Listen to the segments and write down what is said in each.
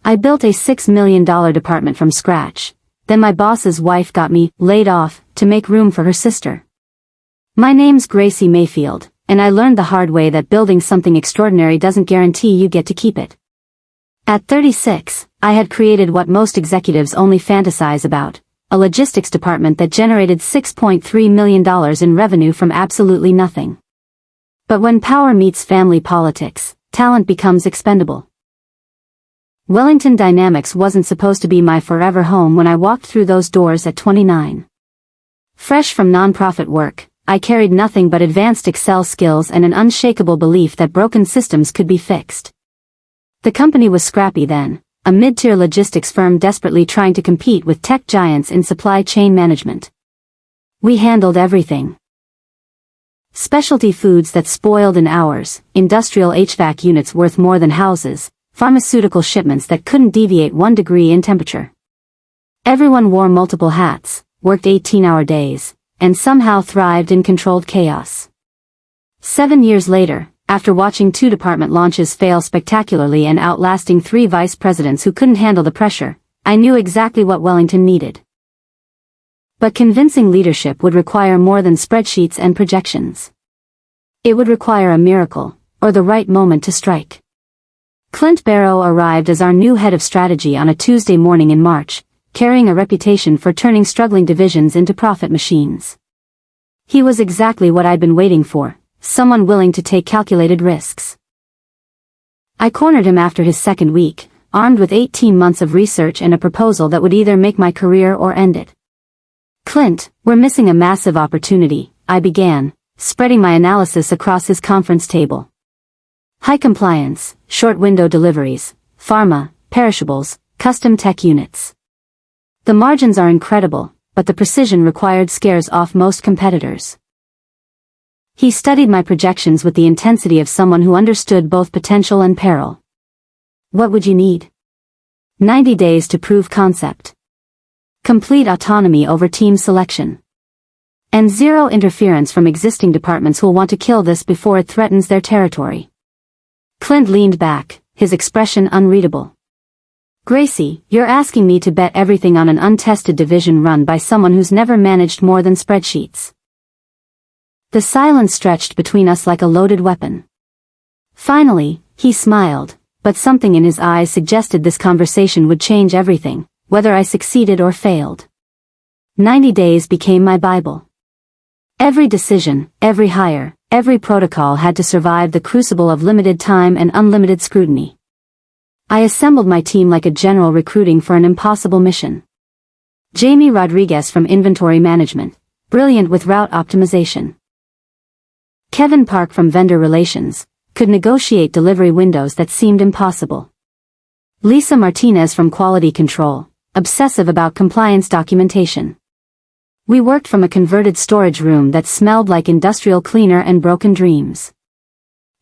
I built a $6 million department from scratch. Then my boss's wife got me laid off to make room for her sister. My name's Gracie Mayfield, and I learned the hard way that building something extraordinary doesn't guarantee you get to keep it. At 36, I had created what most executives only fantasize about, a logistics department that generated $6.3 million in revenue from absolutely nothing. But when power meets family politics, talent becomes expendable. Wellington Dynamics wasn't supposed to be my forever home when I walked through those doors at 29. Fresh from nonprofit work, I carried nothing but advanced Excel skills and an unshakable belief that broken systems could be fixed. The company was scrappy then, a mid-tier logistics firm desperately trying to compete with tech giants in supply chain management. We handled everything. Specialty foods that spoiled in hours, industrial HVAC units worth more than houses, pharmaceutical shipments that couldn't deviate 1 degree in temperature. Everyone wore multiple hats, worked 18-hour days, and somehow thrived in controlled chaos. 7 years later, after watching 2 department launches fail spectacularly and outlasting 3 vice presidents who couldn't handle the pressure, I knew exactly what Wellington needed. But convincing leadership would require more than spreadsheets and projections. It would require a miracle, or the right moment to strike. Clint Barrow arrived as our new head of strategy on a Tuesday morning in March, carrying a reputation for turning struggling divisions into profit machines. He was exactly what I'd been waiting for, someone willing to take calculated risks. I cornered him after his second week, armed with 18 months of research and a proposal that would either make my career or end it. "Clint, we're missing a massive opportunity," I began, spreading my analysis across his conference table. High compliance, short window deliveries, pharma, perishables, custom tech units. The margins are incredible, but the precision required scares off most competitors. He studied my projections with the intensity of someone who understood both potential and peril. "What would you need?" 90 days to prove concept. Complete autonomy over team selection. And zero interference from existing departments who'll want to kill this before it threatens their territory. Clint leaned back, his expression unreadable. "Gracie, you're asking me to bet everything on an untested division run by someone who's never managed more than spreadsheets." The silence stretched between us like a loaded weapon. Finally, he smiled, but something in his eyes suggested this conversation would change everything, whether I succeeded or failed. 90 days became my Bible. Every decision, every hire, every protocol had to survive the crucible of limited time and unlimited scrutiny. I assembled my team like a general recruiting for an impossible mission. Jamie Rodriguez from inventory management, brilliant with route optimization. Kevin Park from vendor relations, could negotiate delivery windows that seemed impossible. Lisa Martinez from quality control, obsessive about compliance documentation. We worked from a converted storage room that smelled like industrial cleaner and broken dreams.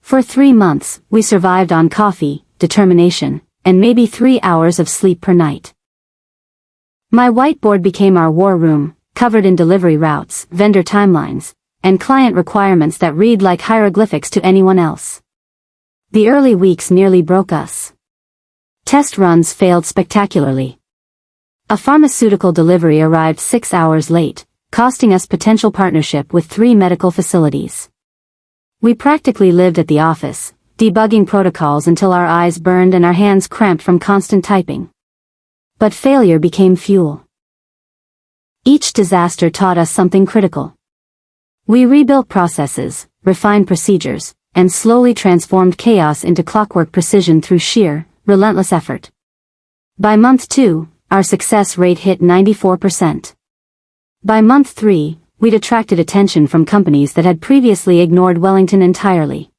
For 3 months, we survived on coffee, determination, and maybe 3 hours of sleep per night. My whiteboard became our war room, covered in delivery routes, vendor timelines, and client requirements that read like hieroglyphics to anyone else. The early weeks nearly broke us. Test runs failed spectacularly. A pharmaceutical delivery arrived 6 hours late, costing us potential partnership with 3 medical facilities. We practically lived at the office, debugging protocols until our eyes burned and our hands cramped from constant typing. But failure became fuel. Each disaster taught us something critical. We rebuilt processes, refined procedures, and slowly transformed chaos into clockwork precision through sheer, relentless effort. By month 2, our success rate hit 94%. By month 3, we'd attracted attention from companies that had previously ignored Wellington entirely.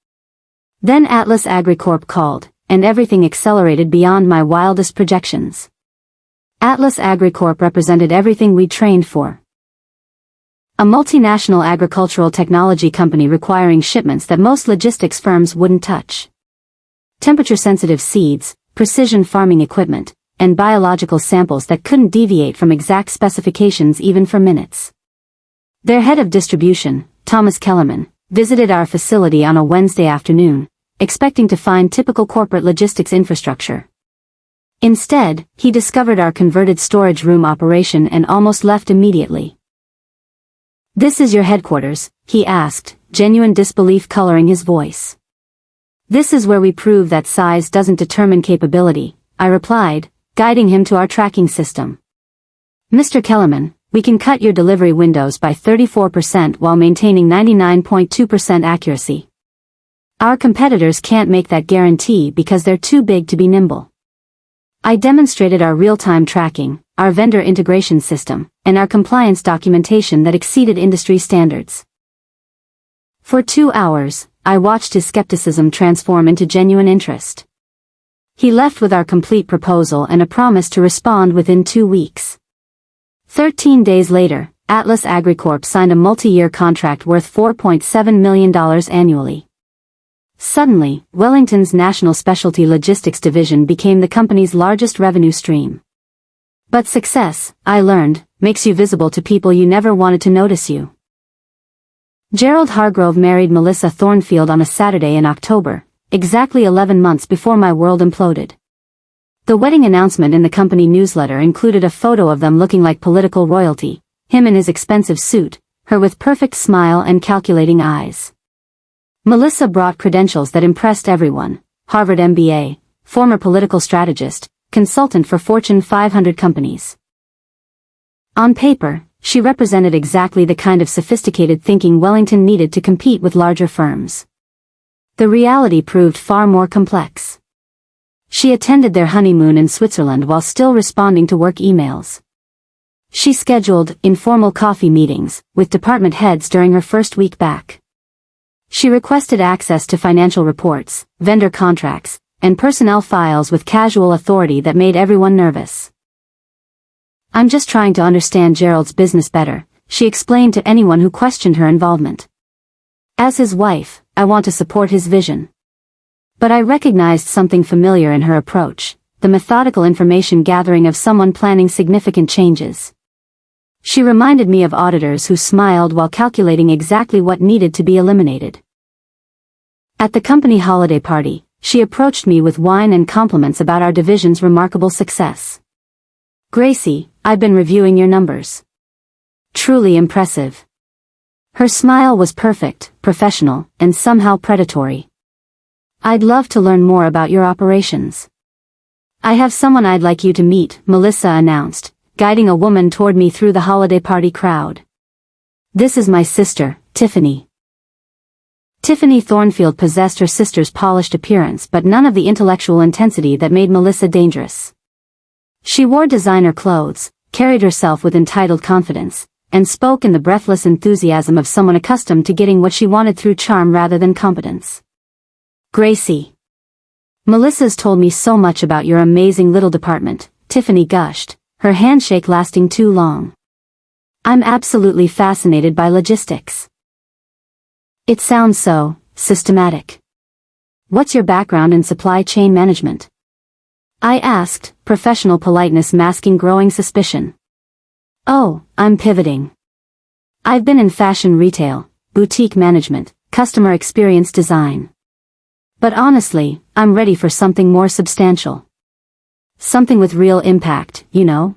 Then Atlas AgriCorp called, and everything accelerated beyond my wildest projections. Atlas AgriCorp represented everything we trained for. A multinational agricultural technology company requiring shipments that most logistics firms wouldn't touch. Temperature-sensitive seeds, precision farming equipment, and biological samples that couldn't deviate from exact specifications even for minutes. Their head of distribution, Thomas Kellerman, visited our facility on a Wednesday afternoon, expecting to find typical corporate logistics infrastructure. Instead, he discovered our converted storage room operation and almost left immediately. "This is your headquarters?" he asked, genuine disbelief coloring his voice. "This is where we prove that size doesn't determine capability," I replied, guiding him to our tracking system. "Mr. Kellerman, we can cut your delivery windows by 34% while maintaining 99.2% accuracy. Our competitors can't make that guarantee because they're too big to be nimble." I demonstrated our real-time tracking, our vendor integration system, and our compliance documentation that exceeded industry standards. For 2 hours, I watched his skepticism transform into genuine interest. He left with our complete proposal and a promise to respond within 2 weeks. 13 days later, Atlas AgriCorp signed a multi-year contract worth $4.7 million annually. Suddenly, Wellington's National Specialty Logistics division became the company's largest revenue stream. But success, I learned, makes you visible to people you never wanted to notice you. Gerald Hargrove married Melissa Thornfield on a Saturday in October, exactly 11 months before my world imploded. The wedding announcement in the company newsletter included a photo of them looking like political royalty, him in his expensive suit, her with perfect smile and calculating eyes. Melissa brought credentials that impressed everyone: Harvard MBA, former political strategist, consultant for Fortune 500 companies. On paper, she represented exactly the kind of sophisticated thinking Wellington needed to compete with larger firms. The reality proved far more complex. She attended their honeymoon in Switzerland while still responding to work emails. She scheduled informal coffee meetings with department heads during her first week back. She requested access to financial reports, vendor contracts, and personnel files with casual authority that made everyone nervous. "I'm just trying to understand Gerald's business better," she explained to anyone who questioned her involvement. "As his wife, I want to support his vision." But I recognized something familiar in her approach, the methodical information gathering of someone planning significant changes. She reminded me of auditors who smiled while calculating exactly what needed to be eliminated. At the company holiday party, she approached me with wine and compliments about our division's remarkable success. "Gracie, I've been reviewing your numbers. Truly impressive." Her smile was perfect, professional, and somehow predatory. "I'd love to learn more about your operations." "I have someone I'd like you to meet," Melissa announced, guiding a woman toward me through the holiday party crowd. "This is my sister, Tiffany." Tiffany Thornfield possessed her sister's polished appearance but none of the intellectual intensity that made Melissa dangerous. She wore designer clothes, carried herself with entitled confidence, and spoke in the breathless enthusiasm of someone accustomed to getting what she wanted through charm rather than competence. "Gracie. Melissa's told me so much about your amazing little department," Tiffany gushed, her handshake lasting too long. "I'm absolutely fascinated by logistics. It sounds so systematic. What's your background in supply chain management?" I asked, professional politeness masking growing suspicion. "Oh, I'm pivoting. I've been in fashion retail, boutique management, customer experience design. But honestly, I'm ready for something more substantial. Something with real impact, you know?"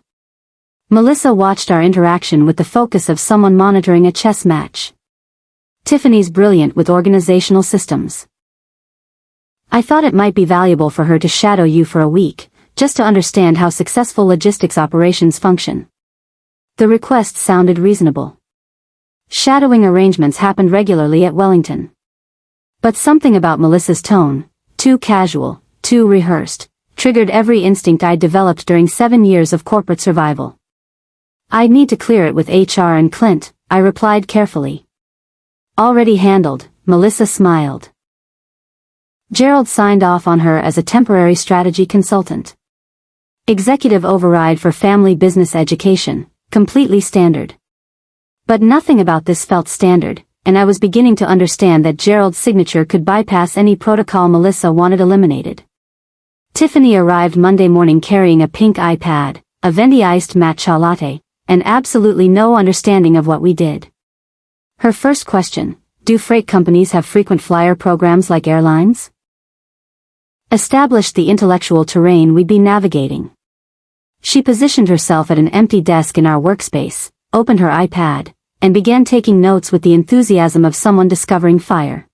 Melissa watched our interaction with the focus of someone monitoring a chess match. "Tiffany's brilliant with organizational systems. I thought it might be valuable for her to shadow you for a week, just to understand how successful logistics operations function." The request sounded reasonable. Shadowing arrangements happened regularly at Wellington. But something about Melissa's tone, too casual, too rehearsed, triggered every instinct I'd developed during 7 years of corporate survival. "I'd need to clear it with HR and Clint," I replied carefully. "Already handled," Melissa smiled. Gerald signed off on her as a temporary strategy consultant. Executive override for family business education, completely standard. But nothing about this felt standard, and I was beginning to understand that Gerald's signature could bypass any protocol Melissa wanted eliminated. Tiffany arrived Monday morning carrying a pink iPad, a Venti iced matcha latte, and absolutely no understanding of what we did. Her first question: "Do freight companies have frequent flyer programs like airlines?" Established the intellectual terrain we'd be navigating. She positioned herself at an empty desk in our workspace, opened her iPad, and began taking notes with the enthusiasm of someone discovering fire.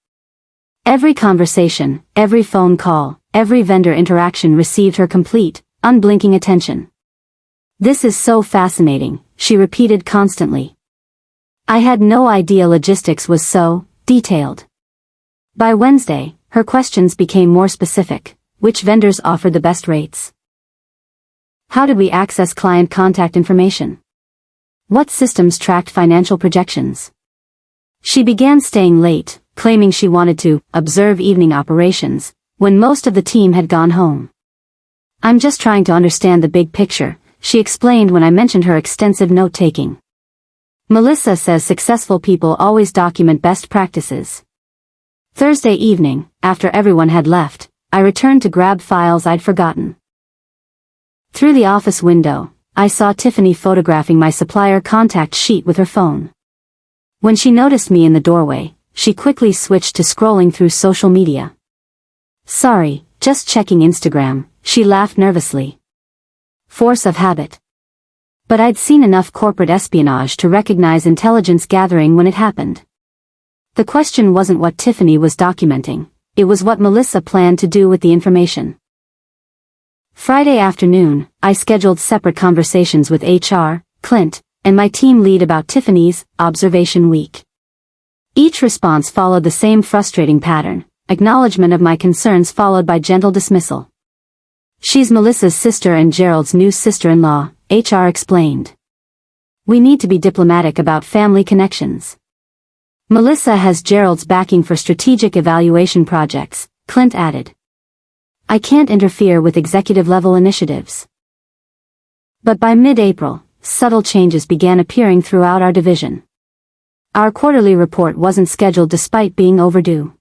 Every conversation, every phone call, every vendor interaction received her complete, unblinking attention. "This is so fascinating," she repeated constantly. I had no idea logistics was so detailed. By Wednesday, her questions became more specific. Which vendors offered the best rates? How did we access client contact information? What systems tracked financial projections? She began staying late, claiming she wanted to observe evening operations, when most of the team had gone home. "I'm just trying to understand the big picture," she explained when I mentioned her extensive note-taking. "Melissa says successful people always document best practices." Thursday evening, after everyone had left, I returned to grab files I'd forgotten. Through the office window, I saw Tiffany photographing my supplier contact sheet with her phone. When she noticed me in the doorway, she quickly switched to scrolling through social media. "Sorry, just checking Instagram," she laughed nervously. Force of habit. But I'd seen enough corporate espionage to recognize intelligence gathering when it happened. The question wasn't what Tiffany was documenting, it was what Melissa planned to do with the information. Friday afternoon, I scheduled separate conversations with HR, Clint, and my team lead about Tiffany's observation week. Each response followed the same frustrating pattern, acknowledgement of my concerns followed by gentle dismissal. "She's Melissa's sister and Gerald's new sister-in-law," HR explained. "We need to be diplomatic about family connections. Melissa has Gerald's backing for strategic evaluation projects," Clint added. "I can't interfere with executive-level initiatives." But by mid-April, subtle changes began appearing throughout our division. Our quarterly report wasn't scheduled despite being overdue.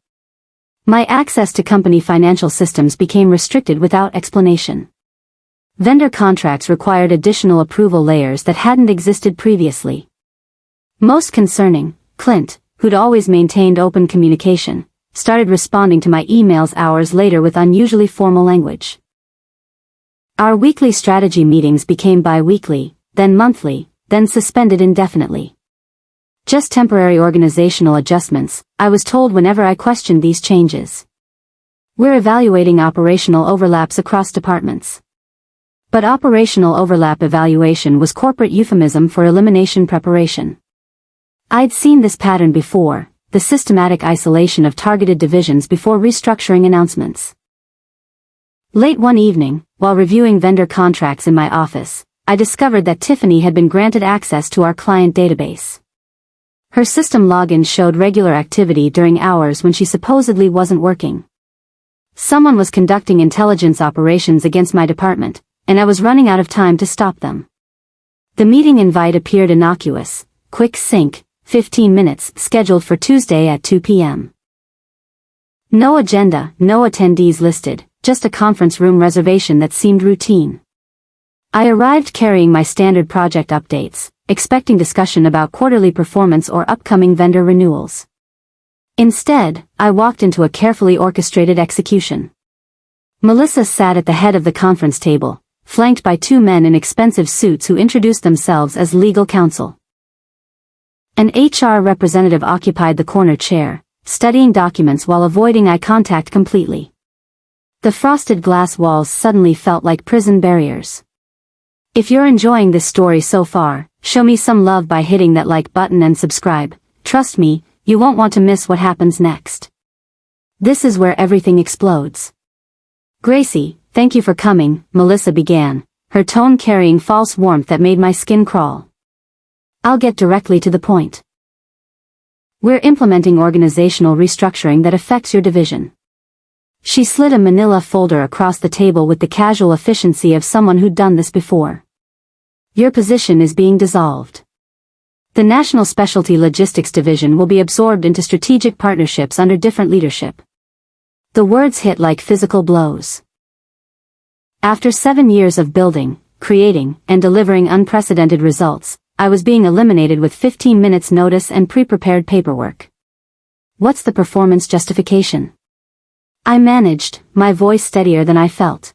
My access to company financial systems became restricted without explanation. Vendor contracts required additional approval layers that hadn't existed previously. Most concerning, Clint, who'd always maintained open communication, started responding to my emails hours later with unusually formal language. Our weekly strategy meetings became bi-weekly, then monthly, then suspended indefinitely. "Just temporary organizational adjustments," I was told whenever I questioned these changes. "We're evaluating operational overlaps across departments." But operational overlap evaluation was corporate euphemism for elimination preparation. I'd seen this pattern before, the systematic isolation of targeted divisions before restructuring announcements. Late one evening, while reviewing vendor contracts in my office, I discovered that Tiffany had been granted access to our client database. Her system login showed regular activity during hours when she supposedly wasn't working. Someone was conducting intelligence operations against my department, and I was running out of time to stop them. The meeting invite appeared innocuous, quick sync, 15 minutes, scheduled for Tuesday at 2 p.m. No agenda, no attendees listed, just a conference room reservation that seemed routine. I arrived carrying my standard project updates, expecting discussion about quarterly performance or upcoming vendor renewals. Instead, I walked into a carefully orchestrated execution. Melissa sat at the head of the conference table, flanked by two men in expensive suits who introduced themselves as legal counsel. An HR representative occupied the corner chair, studying documents while avoiding eye contact completely. The frosted glass walls suddenly felt like prison barriers. If you're enjoying this story so far, show me some love by hitting that like button and subscribe. Trust me, you won't want to miss what happens next. This is where everything explodes. "Gracie, thank you for coming," Melissa began, her tone carrying false warmth that made my skin crawl. "I'll get directly to the point. We're implementing organizational restructuring that affects your division." She slid a manila folder across the table with the casual efficiency of someone who'd done this before. "Your position is being dissolved. The National Specialty Logistics Division will be absorbed into strategic partnerships under different leadership." The words hit like physical blows. After 7 years of building, creating, and delivering unprecedented results, I was being eliminated with 15 minutes notice and pre-prepared paperwork. What's the performance justification? I managed, my voice steadier than I felt.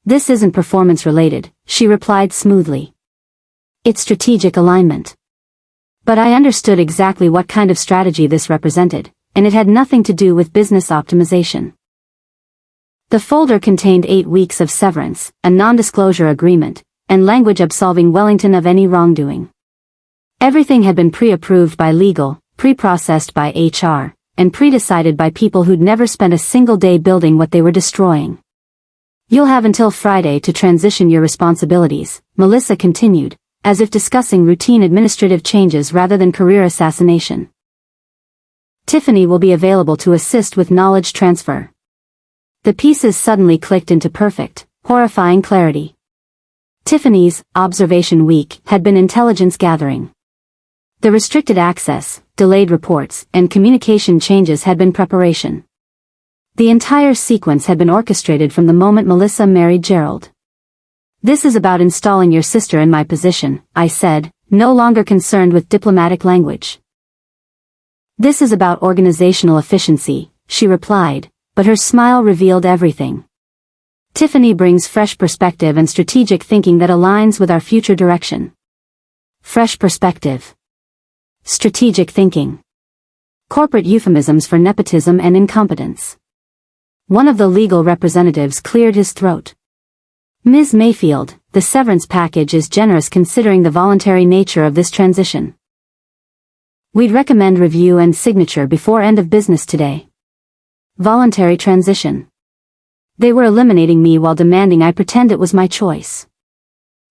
This isn't performance-related, she replied smoothly. It's strategic alignment. But I understood exactly what kind of strategy this represented, and it had nothing to do with business optimization. The folder contained 8 weeks of severance, a non-disclosure agreement, and language absolving Wellington of any wrongdoing. Everything had been pre-approved by legal, pre-processed by HR, and pre-decided by people who'd never spent a single day building what they were destroying. You'll have until Friday to transition your responsibilities, Melissa continued, as if discussing routine administrative changes rather than career assassination. Tiffany will be available to assist with knowledge transfer. The pieces suddenly clicked into perfect, horrifying clarity. Tiffany's observation week had been intelligence gathering. The restricted access, delayed reports, and communication changes had been preparation. The entire sequence had been orchestrated from the moment Melissa married Gerald. This is about installing your sister in my position, I said, no longer concerned with diplomatic language. This is about organizational efficiency, she replied, but her smile revealed everything. Tiffany brings fresh perspective and strategic thinking that aligns with our future direction. Fresh perspective. Strategic thinking. Corporate euphemisms for nepotism and incompetence. One of the legal representatives cleared his throat. Ms. Mayfield, the severance package is generous considering the voluntary nature of this transition. We'd recommend review and signature before end of business today. Voluntary transition. They were eliminating me while demanding I pretend it was my choice.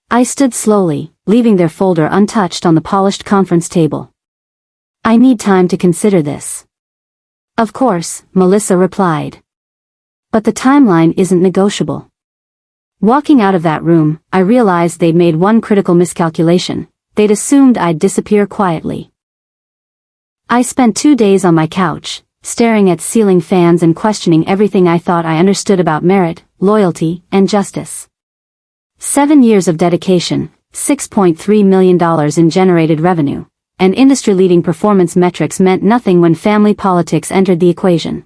I stood slowly, leaving their folder untouched on the polished conference table. I need time to consider this. Of course, Melissa replied. But the timeline isn't negotiable. Walking out of that room, I realized they'd made one critical miscalculation. They'd assumed I'd disappear quietly. I spent 2 days on my couch, staring at ceiling fans and questioning everything I thought I understood about merit, loyalty, and justice. 7 years of dedication, $6.3 million in generated revenue, and industry-leading performance metrics meant nothing when family politics entered the equation.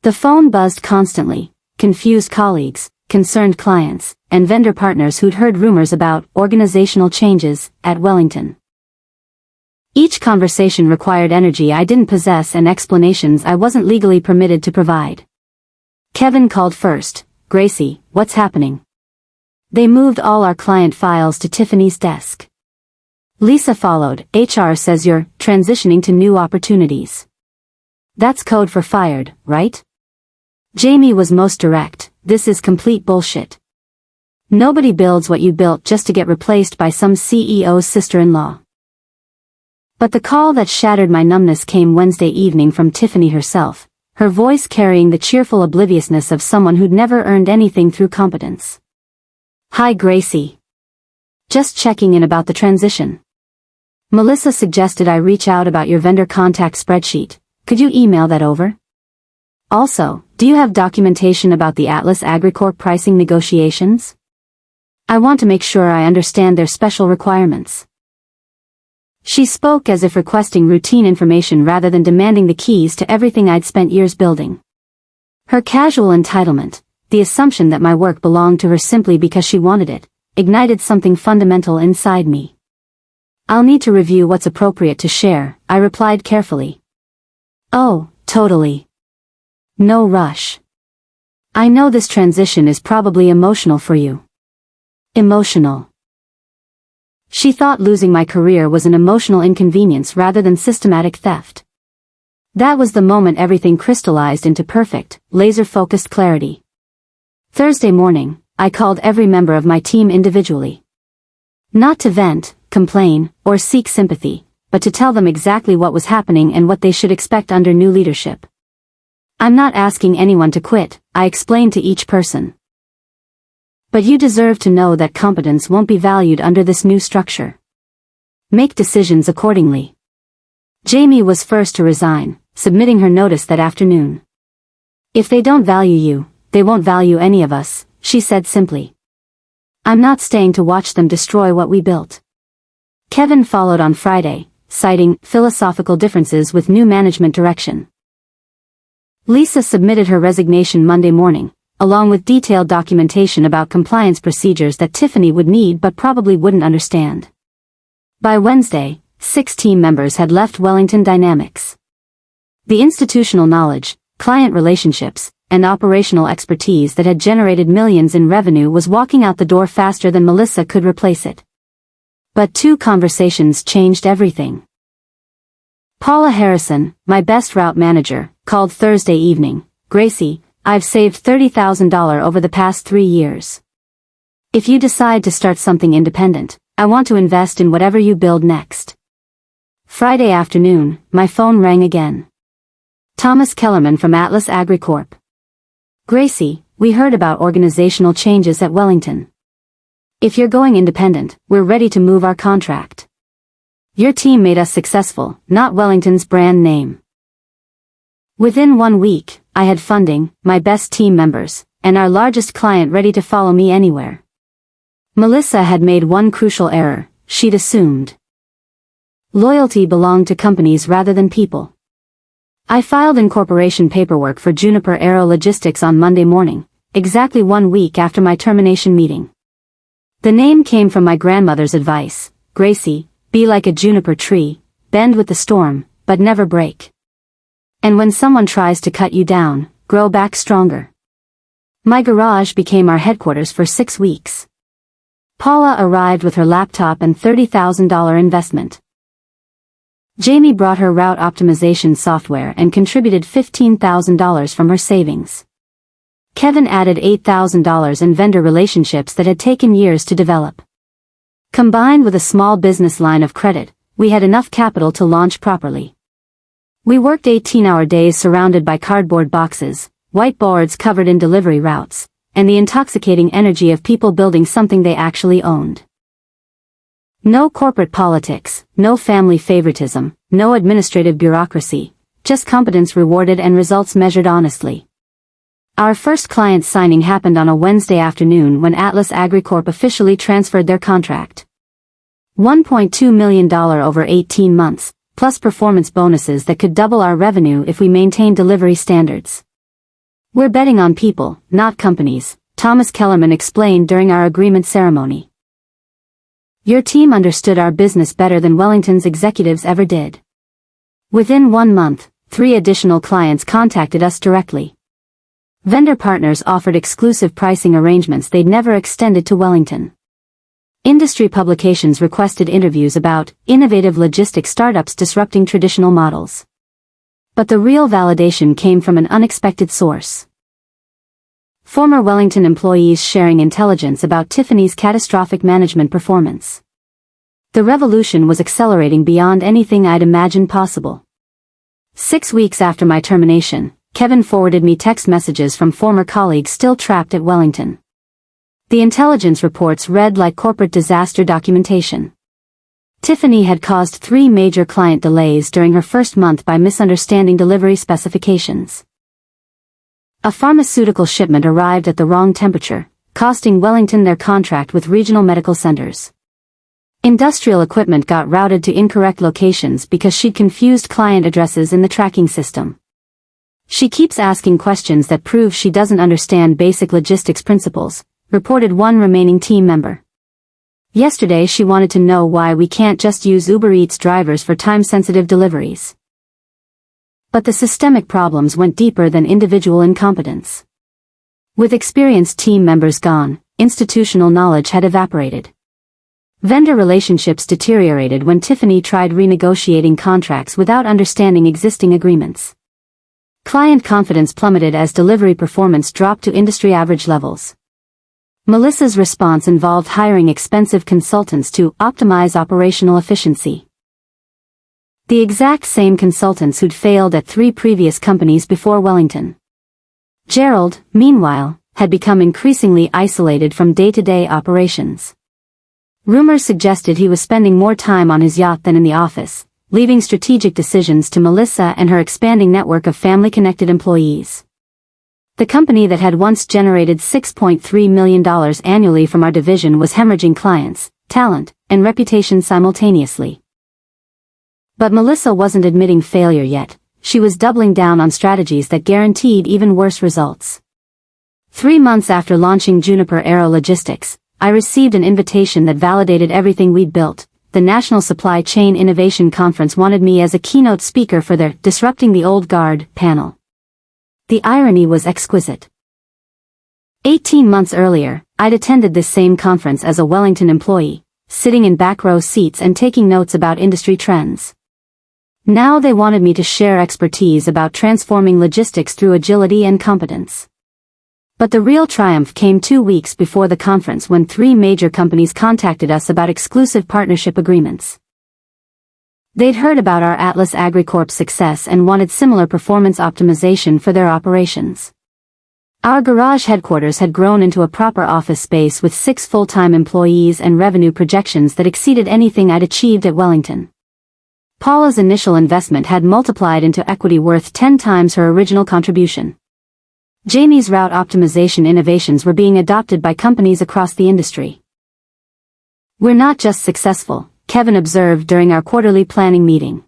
The phone buzzed constantly, confused colleagues, concerned clients, and vendor partners who'd heard rumors about organizational changes at Wellington. Each conversation required energy I didn't possess and explanations I wasn't legally permitted to provide. Kevin called first. Gracie, what's happening? They moved all our client files to Tiffany's desk. Lisa followed. HR says you're transitioning to new opportunities. That's code for fired, right? Jamie was most direct. This is complete bullshit. Nobody builds what you built just to get replaced by some CEO's sister-in-law. But the call that shattered my numbness came Wednesday evening from Tiffany herself, her voice carrying the cheerful obliviousness of someone who'd never earned anything through competence. Hi Gracie. Just checking in about the transition. Melissa suggested I reach out about your vendor contact spreadsheet. Could you email that over? Also, do you have documentation about the Atlas AgriCorp pricing negotiations? I want to make sure I understand their special requirements. She spoke as if requesting routine information rather than demanding the keys to everything I'd spent years building. Her casual entitlement, the assumption that my work belonged to her simply because she wanted it, ignited something fundamental inside me. I'll need to review what's appropriate to share, I replied carefully. Oh, totally. No rush. I know this transition is probably emotional for you. Emotional. She thought losing my career was an emotional inconvenience rather than systematic theft. That was the moment everything crystallized into perfect, laser-focused clarity. Thursday morning, I called every member of my team individually. Not to vent, complain, or seek sympathy, but to tell them exactly what was happening and what they should expect under new leadership. I'm not asking anyone to quit, I explained to each person. But you deserve to know that competence won't be valued under this new structure. Make decisions accordingly. Jamie was first to resign, submitting her notice that afternoon. If they don't value you, they won't value any of us, she said simply. I'm not staying to watch them destroy what we built. Kevin followed on Friday, citing philosophical differences with new management direction. Lisa submitted her resignation Monday morning, along with detailed documentation about compliance procedures that Tiffany would need but probably wouldn't understand. By Wednesday, 6 team members had left Wellington Dynamics. The institutional knowledge, client relationships, and operational expertise that had generated millions in revenue was walking out the door faster than Melissa could replace it. But 2 conversations changed everything. Paula Harrison, my best route manager, called Thursday evening. "Gracie, I've saved $30,000 over the past 3 years. If you decide to start something independent, I want to invest in whatever you build next." Friday afternoon, my phone rang again. Thomas Kellerman from Atlas AgriCorp. "Gracie, we heard about organizational changes at Wellington. If you're going independent, we're ready to move our contract. Your team made us successful, not Wellington's brand name." Within 1 week, I had funding, my best team members, and our largest client ready to follow me anywhere. Melissa had made one crucial error. She'd assumed loyalty belonged to companies rather than people. I filed incorporation paperwork for Juniper Aero Logistics on Monday morning, exactly 1 week after my termination meeting. The name came from my grandmother's advice: "Gracie, be like a juniper tree, bend with the storm, but never break. And when someone tries to cut you down, grow back stronger." My garage became our headquarters for 6 weeks. Paula arrived with her laptop and $30,000 investment. Jamie brought her route optimization software and contributed $15,000 from her savings. Kevin added $8,000 in vendor relationships that had taken years to develop. Combined with a small business line of credit, we had enough capital to launch properly. We worked 18-hour days surrounded by cardboard boxes, whiteboards covered in delivery routes, and the intoxicating energy of people building something they actually owned. No corporate politics, no family favoritism, no administrative bureaucracy, just competence rewarded and results measured honestly. Our first client signing happened on a Wednesday afternoon when Atlas AgriCorp officially transferred their contract. $1.2 million over 18 months, plus performance bonuses that could double our revenue if we maintain delivery standards. "We're betting on people, not companies," Thomas Kellerman explained during our agreement ceremony. "Your team understood our business better than Wellington's executives ever did." Within 1 month, 3 additional clients contacted us directly. Vendor partners offered exclusive pricing arrangements they'd never extended to Wellington. Industry publications requested interviews about innovative logistics startups disrupting traditional models. But the real validation came from an unexpected source. Former Wellington employees sharing intelligence about Tiffany's catastrophic management performance. The revolution was accelerating beyond anything I'd imagined possible. 6 weeks after my termination, Kevin forwarded me text messages from former colleagues still trapped at Wellington. The intelligence reports read like corporate disaster documentation. Tiffany had caused 3 major client delays during her first month by misunderstanding delivery specifications. A pharmaceutical shipment arrived at the wrong temperature, costing Wellington their contract with regional medical centers. Industrial equipment got routed to incorrect locations because she'd confused client addresses in the tracking system. "She keeps asking questions that prove she doesn't understand basic logistics principles," reported one remaining team member. "Yesterday she wanted to know why we can't just use Uber Eats drivers for time-sensitive deliveries." But the systemic problems went deeper than individual incompetence. With experienced team members gone, institutional knowledge had evaporated. Vendor relationships deteriorated when Tiffany tried renegotiating contracts without understanding existing agreements. Client confidence plummeted as delivery performance dropped to industry average levels. Melissa's response involved hiring expensive consultants to optimize operational efficiency. The exact same consultants who'd failed at 3 previous companies before Wellington. Gerald, meanwhile, had become increasingly isolated from day-to-day operations. Rumors suggested he was spending more time on his yacht than in the office, leaving strategic decisions to Melissa and her expanding network of family-connected employees. The company that had once generated $6.3 million annually from our division was hemorrhaging clients, talent, and reputation simultaneously. But Melissa wasn't admitting failure yet. she was doubling down on strategies that guaranteed even worse results. 3 months after launching Juniper Aero Logistics, I received an invitation that validated everything we'd built. The National Supply Chain Innovation Conference wanted me as a keynote speaker for their Disrupting the Old Guard panel. The irony was exquisite. 18 months earlier, I'd attended this same conference as a Wellington employee, sitting in back row seats and taking notes about industry trends. Now they wanted me to share expertise about transforming logistics through agility and competence. But the real triumph came 2 weeks before the conference when 3 major companies contacted us about exclusive partnership agreements. They'd heard about our Atlas AgriCorp's success and wanted similar performance optimization for their operations. Our garage headquarters had grown into a proper office space with 6 full-time employees and revenue projections that exceeded anything I'd achieved at Wellington. Paula's initial investment had multiplied into equity worth 10 times her original contribution. Jamie's route optimization innovations were being adopted by companies across the industry. "We're not just successful," Kevin observed during our quarterly planning meeting.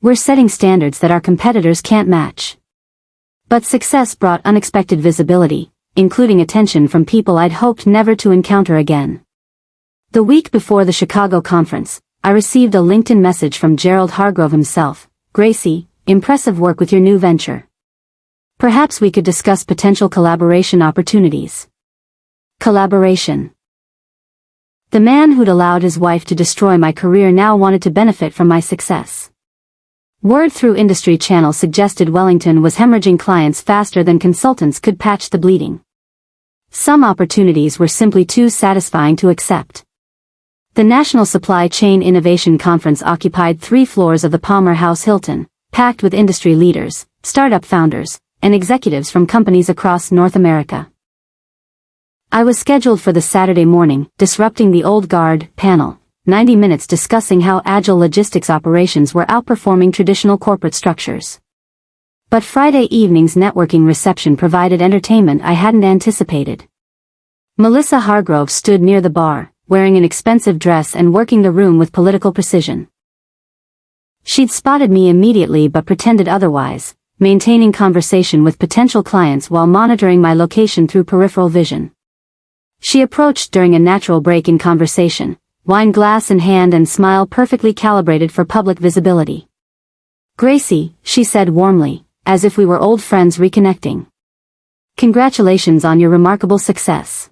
"We're setting standards that our competitors can't match." But success brought unexpected visibility, including attention from people I'd hoped never to encounter again. The week before the Chicago conference, I received a LinkedIn message from Gerald Hargrove himself. "Gracie, impressive work with your new venture. Perhaps we could discuss potential collaboration opportunities." Collaboration. The man who'd allowed his wife to destroy my career now wanted to benefit from my success. Word through industry channels suggested Wellington was hemorrhaging clients faster than consultants could patch the bleeding. Some opportunities were simply too satisfying to accept. The National Supply Chain Innovation Conference occupied 3 floors of the Palmer House Hilton, packed with industry leaders, startup founders, and executives from companies across North America. I was scheduled for the Saturday morning, Disrupting the Old Guard panel, 90 minutes discussing how agile logistics operations were outperforming traditional corporate structures. But Friday evening's networking reception provided entertainment I hadn't anticipated. Melissa Hargrove stood near the bar, wearing an expensive dress and working the room with political precision. She'd spotted me immediately but pretended otherwise, maintaining conversation with potential clients while monitoring my location through peripheral vision. She approached during a natural break in conversation, wine glass in hand and smile perfectly calibrated for public visibility. "Gracie," she said warmly, as if we were old friends reconnecting. "Congratulations on your remarkable success.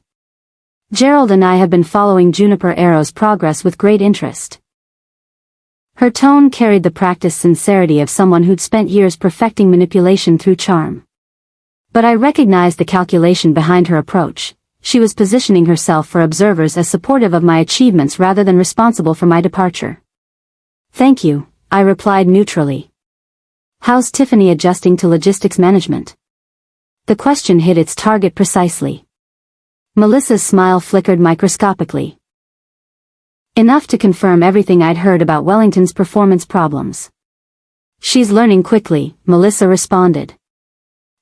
Gerald and I have been following Juniper Aero's progress with great interest." Her tone carried the practiced sincerity of someone who'd spent years perfecting manipulation through charm. But I recognized the calculation behind her approach. She was positioning herself for observers as supportive of my achievements rather than responsible for my departure. "Thank you," I replied neutrally. "How's Tiffany adjusting to logistics management?" The question hit its target precisely. Melissa's smile flickered microscopically. Enough to confirm everything I'd heard about Wellington's performance problems. "She's learning quickly," Melissa responded.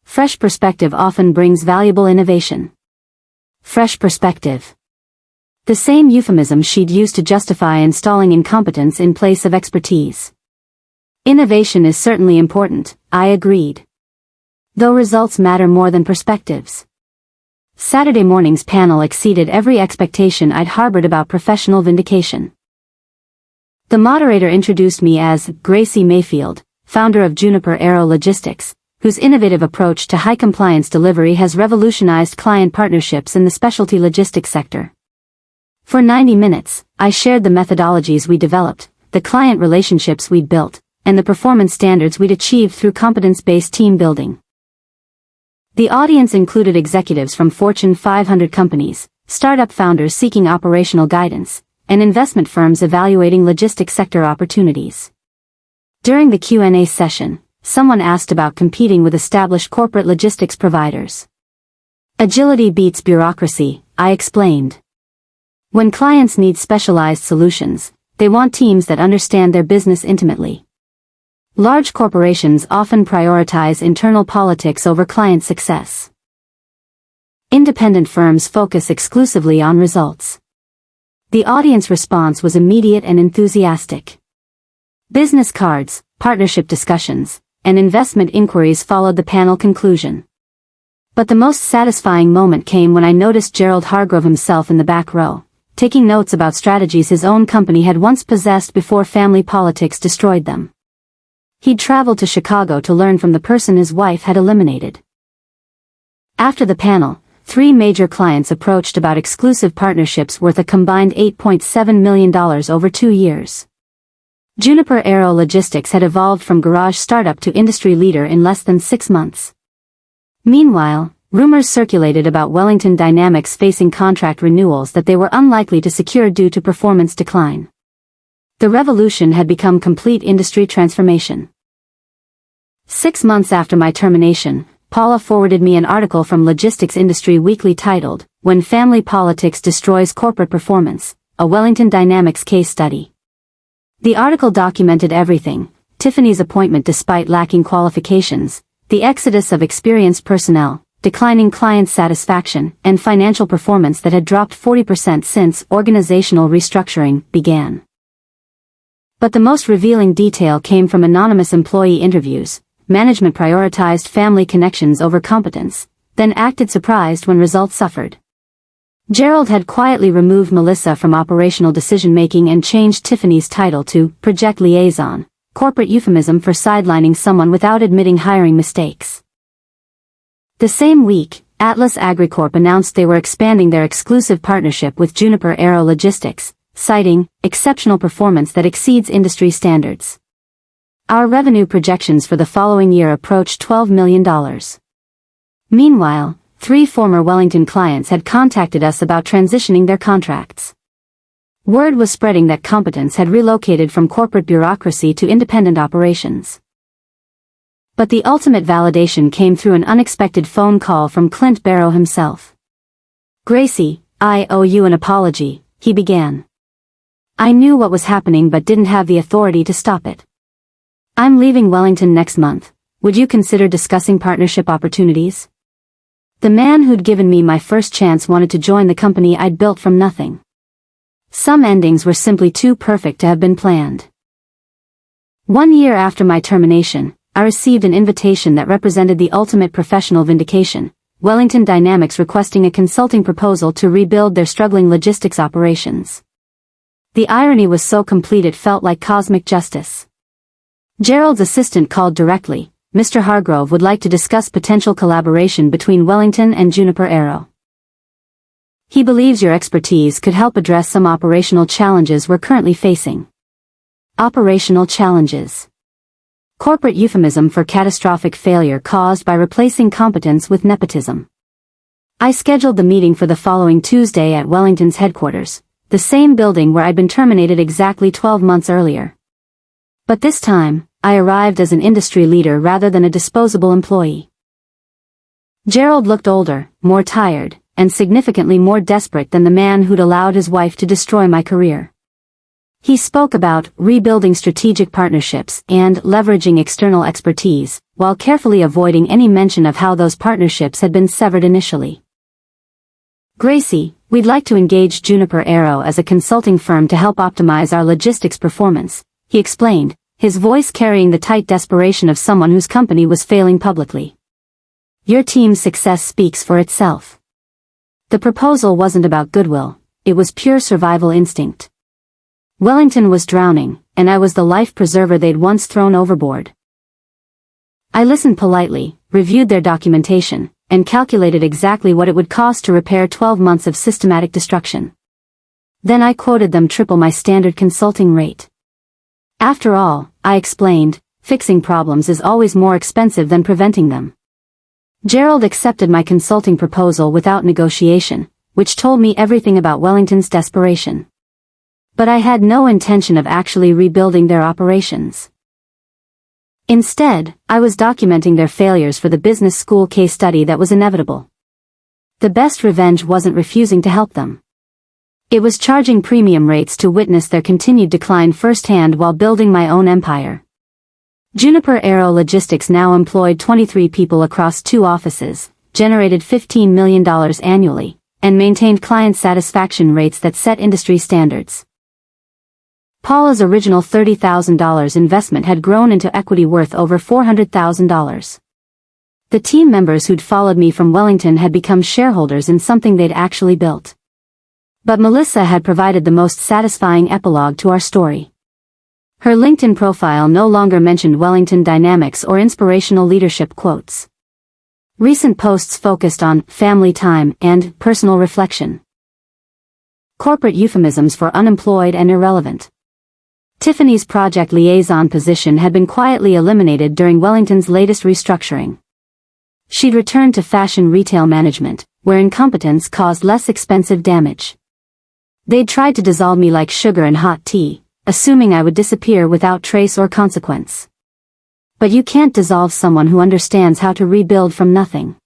"Fresh perspective often brings valuable innovation." Fresh perspective. The same euphemism she'd used to justify installing incompetence in place of expertise. Innovation is certainly important, I agreed. Though results matter more than perspectives. Saturday morning's panel exceeded every expectation I'd harbored about professional vindication. The moderator introduced me as Gracie Mayfield, founder of Juniper Aero Logistics, whose innovative approach to high-compliance delivery has revolutionized client partnerships in the specialty logistics sector. For 90 minutes, I shared the methodologies we developed, the client relationships we'd built, and the performance standards we'd achieved through competence-based team building. The audience included executives from Fortune 500 companies, startup founders seeking operational guidance, and investment firms evaluating logistics sector opportunities. During the Q&A session, someone asked about competing with established corporate logistics providers. "Agility beats bureaucracy," I explained. When clients need specialized solutions, they want teams that understand their business intimately. Large corporations often prioritize internal politics over client success. Independent firms focus exclusively on results. The audience response was immediate and enthusiastic. Business cards, partnership discussions, and investment inquiries followed the panel conclusion. But the most satisfying moment came when I noticed Gerald Hargrove himself in the back row, taking notes about strategies his own company had once possessed before family politics destroyed them. He'd traveled to Chicago to learn from the person his wife had eliminated. After the panel, 3 major clients approached about exclusive partnerships worth a combined $8.7 million over 2 years. Juniper Aero Logistics had evolved from garage startup to industry leader in less than 6 months. Meanwhile, rumors circulated about Wellington Dynamics facing contract renewals that they were unlikely to secure due to performance decline. The revolution had become complete industry transformation. 6 months after my termination, Paula forwarded me an article from Logistics Industry Weekly titled, "When Family Politics Destroys Corporate Performance, a Wellington Dynamics Case Study." The article documented everything: Tiffany's appointment despite lacking qualifications, the exodus of experienced personnel, declining client satisfaction, and financial performance that had dropped 40% since organizational restructuring began. But the most revealing detail came from anonymous employee interviews. Management prioritized family connections over competence, then acted surprised when results suffered. Gerald had quietly removed Melissa from operational decision-making and changed Tiffany's title to Project Liaison, corporate euphemism for sidelining someone without admitting hiring mistakes. The same week, Atlas AgriCorp announced they were expanding their exclusive partnership with Juniper Aero Logistics, citing exceptional performance that exceeds industry standards. Our revenue projections for the following year approached $12 million. Meanwhile, 3 former Wellington clients had contacted us about transitioning their contracts. Word was spreading that Competence had relocated from corporate bureaucracy to independent operations. But the ultimate validation came through an unexpected phone call from Clint Barrow himself. "Gracie, I owe you an apology," he began. "I knew what was happening but didn't have the authority to stop it. I'm leaving Wellington next month. Would you consider discussing partnership opportunities?" The man who'd given me my first chance wanted to join the company I'd built from nothing. Some endings were simply too perfect to have been planned. 1 year after my termination, I received an invitation that represented the ultimate professional vindication: Wellington Dynamics requesting a consulting proposal to rebuild their struggling logistics operations. The irony was so complete it felt like cosmic justice. Gerald's assistant called directly. "Mr. Hargrove would like to discuss potential collaboration between Wellington and Juniper Aero. He believes your expertise could help address some operational challenges we're currently facing." Operational challenges. Corporate euphemism for catastrophic failure caused by replacing competence with nepotism. I scheduled the meeting for the following Tuesday at Wellington's headquarters, the same building where I'd been terminated exactly 12 months earlier. But this time, I arrived as an industry leader rather than a disposable employee. Gerald looked older, more tired, and significantly more desperate than the man who'd allowed his wife to destroy my career. He spoke about rebuilding strategic partnerships and leveraging external expertise, while carefully avoiding any mention of how those partnerships had been severed initially. "Gracie, we'd like to engage Juniper Aero as a consulting firm to help optimize our logistics performance," he explained, his voice carrying the tight desperation of someone whose company was failing publicly. "Your team's success speaks for itself." The proposal wasn't about goodwill, it was pure survival instinct. Wellington was drowning, and I was the life preserver they'd once thrown overboard. I listened politely, reviewed their documentation, and calculated exactly what it would cost to repair 12 months of systematic destruction. Then I quoted them triple my standard consulting rate. After all, I explained, fixing problems is always more expensive than preventing them. Gerald accepted my consulting proposal without negotiation, which told me everything about Wellington's desperation. But I had no intention of actually rebuilding their operations. Instead, I was documenting their failures for the business school case study that was inevitable. The best revenge wasn't refusing to help them. It was charging premium rates to witness their continued decline firsthand while building my own empire. Juniper Aero Logistics now employed 23 people across 2 offices, generated $15 million annually, and maintained client satisfaction rates that set industry standards. Paula's original $30,000 investment had grown into equity worth over $400,000. The team members who'd followed me from Wellington had become shareholders in something they'd actually built. But Melissa had provided the most satisfying epilogue to our story. Her LinkedIn profile no longer mentioned Wellington dynamics or inspirational leadership quotes. Recent posts focused on family time and personal reflection. Corporate euphemisms for unemployed and irrelevant. Tiffany's project liaison position had been quietly eliminated during Wellington's latest restructuring. She'd returned to fashion retail management, where incompetence caused less expensive damage. They'd tried to dissolve me like sugar in hot tea, assuming I would disappear without trace or consequence. But you can't dissolve someone who understands how to rebuild from nothing.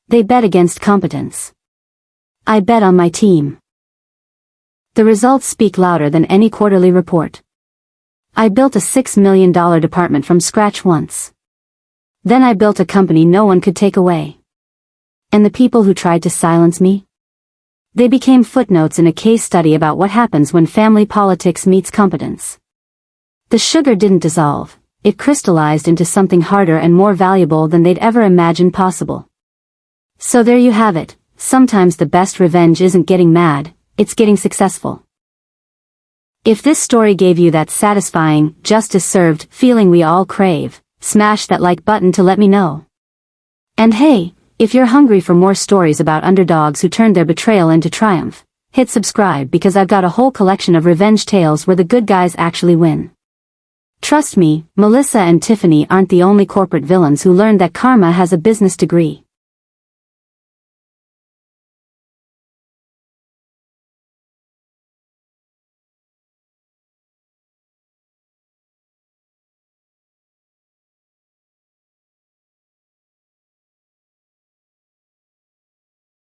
They bet against competence. I bet on my team. The results speak louder than any quarterly report. I built a $6 million department from scratch once. Then I built a company no one could take away. And the people who tried to silence me? They became footnotes in a case study about what happens when family politics meets competence. The sugar didn't dissolve, it crystallized into something harder and more valuable than they'd ever imagined possible. So there you have it, sometimes the best revenge isn't getting mad, it's getting successful. If this story gave you that satisfying, justice served feeling we all crave, smash that like button to let me know. And hey, if you're hungry for more stories about underdogs who turned their betrayal into triumph, hit subscribe because I've got a whole collection of revenge tales where the good guys actually win. Trust me, Melissa and Tiffany aren't the only corporate villains who learned that karma has a business degree.